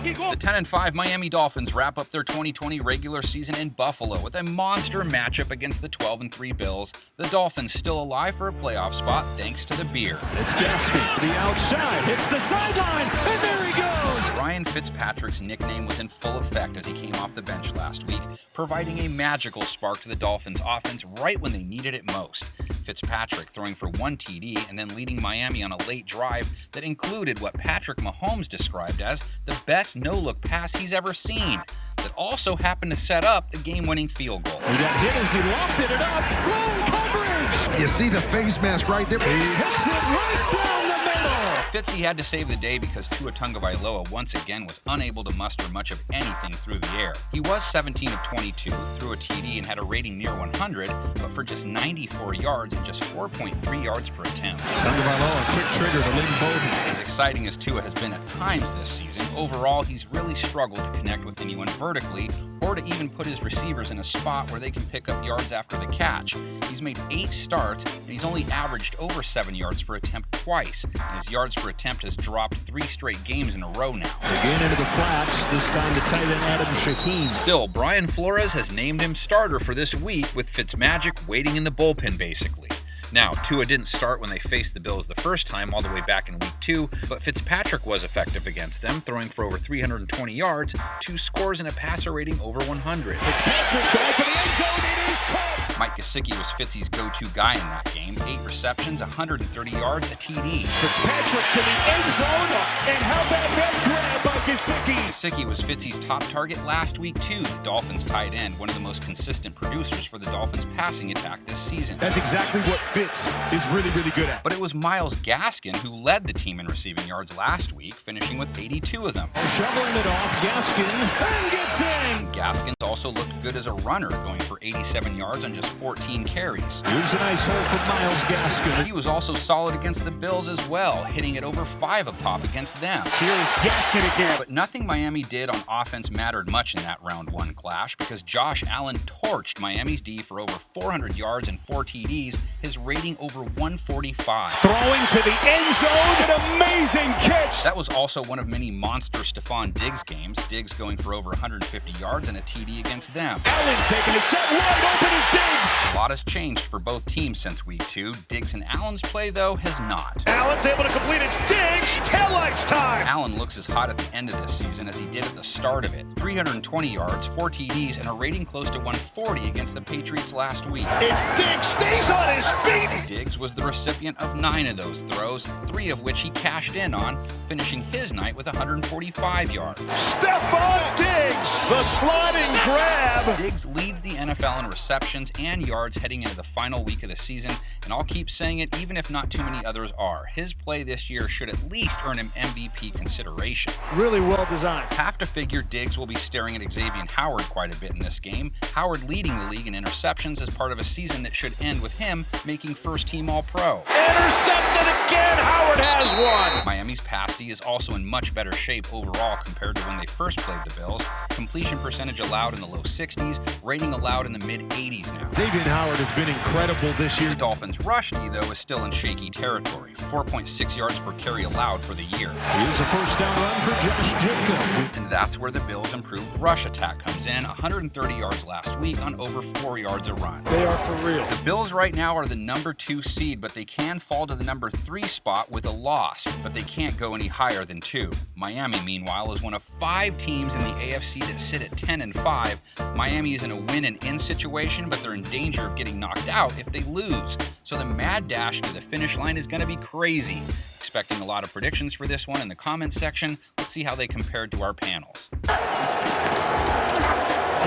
The 10-5 Miami Dolphins wrap up their 2020 regular season in Buffalo with a monster matchup against the 12-3 Bills. The Dolphins still alive for a playoff spot thanks to the beer. It's Gaskin to the outside, hits the sideline, and there he goes! Ryan Fitzpatrick's nickname was in full effect as he came off the bench last week, providing a magical spark to the Dolphins' offense right when they needed it most. Fitzpatrick throwing for 1 TD and then leading Miami on a late drive that included what Patrick Mahomes described as the best no-look pass he's ever seen, that also happened to set up the game-winning field goal. He got hit as he lofted it up. Blown coverage! You see the face mask right there. He hits it right down the middle! Fitzy had to save the day because Tua Tagovailoa once again was unable to muster much of anything through the air. He was 17 of 22, threw a TD and had a rating near 100, but for just 94 yards and just 4.3 yards per attempt. Tagovailoa, quick trigger to Leighton Bowden. As exciting as Tua has been at times this season, overall he's really struggled to connect with anyone vertically or to even put his receivers in a spot where they can pick up yards after the catch. He's made 8 starts and he's only averaged over 7 yards per attempt twice, and his yards per attempt has dropped 3 straight games in a row now. Again into the flats, this time the tight end Adam Shaheen. Still, Brian Flores has named him starter for this week with Fitzmagic waiting in the bullpen basically. Now, Tua didn't start when they faced the Bills the first time all the way back in week 2, but Fitzpatrick was effective against them, throwing for over 320 yards, 2 scores and a passer rating over 100. Fitzpatrick going for the end zone, and he's caught! Mike Gesicki was Fitzy's go-to guy in that game. 8 receptions, 130 yards, a TD. Fitzpatrick to the end zone, and how about that grab by Gesicki? Gesicki was Fitzy's top target last week too, the Dolphins tight end, one of the most consistent producers for the Dolphins passing attack this season. That's exactly what Fitz is really good at. But it was Myles Gaskin who led the team in receiving yards last week, finishing with 82 of them. Shoveling it off, Gaskin, and gets in! Gaskin also looked good as a runner, going for 87 yards on just 14 carries. Here's a nice hole for Myles Gaskin. He was also solid against the Bills as well, hitting at over 5 a pop against them. Here's Gaskin again. But nothing Miami did on offense mattered much in that round 1 clash because Josh Allen torched Miami's D for over 400 yards and 4 TDs, his rating over 145. Throwing to the end zone, an amazing catch! That was also one of many monster Stephon Diggs games, Diggs going for over 150 yards and a TD against them. Allen taking a shot wide open as Diggs! A lot has changed for both teams since week 2. Diggs and Allen's play, though, has not. Allen's able to complete it. Diggs, taillights time! Allen looks as hot at the end of this season as he did at the start of it. 320 yards, 4 TDs, and a rating close to 140 against the Patriots last week. It's Diggs, stays on his feet! Diggs was the recipient of 9 of those throws, 3 of which he cashed in on, finishing his night with 145 yards. Stephon Diggs, the sliding grab! Diggs leads the NFL in receptions and yards heading into the final week of the season, and I'll keep saying it even if not too many others are. His play this year should at least earn him MVP consideration. Really well designed. Have to figure Diggs will be staring at Xavien Howard quite a bit in this game. Howard leading the league in interceptions as part of a season that should end with him making first-team All-Pro. Intercepted again, Howard has one! Miami's pass D is also in much better shape overall compared to when they first played the Bills. Completion percentage allowed in the low 60s, rating allowed in the mid-80s now. Xavien Howard has been incredible this year. The Dolphins' rush D, though, is still in shaky territory. 4.6 yards per carry allowed for the year. Here's a first down run for Josh Jacobs. And that's where the Bills' improved rush attack comes in. 130 yards last week on over 4 yards a run. They are for real. The Bills right now are the number 2 seed, but they can fall to the number 3 spot with a loss, but they can't go any higher than 2. Miami, meanwhile, is one of 5 teams in the AFC that sit at 10-5. Miami is in a win and in situation, but they're in danger of getting knocked out if they lose. So the mad dash to the finish line is going to be crazy. Expecting a lot of predictions for this one in the comments section. Let's see how they compared to our panels.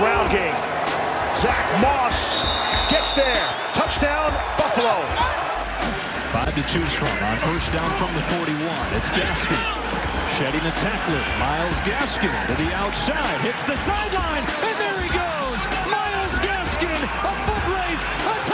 Ground game. Zach Moss gets there. Touchdown, Buffalo. 5 to choose from on first down from the 41. It's Gaskin. Shedding the tackler. Myles Gaskin to the outside. Hits the sideline. And there he goes. Myles Gaskin. A foot race. A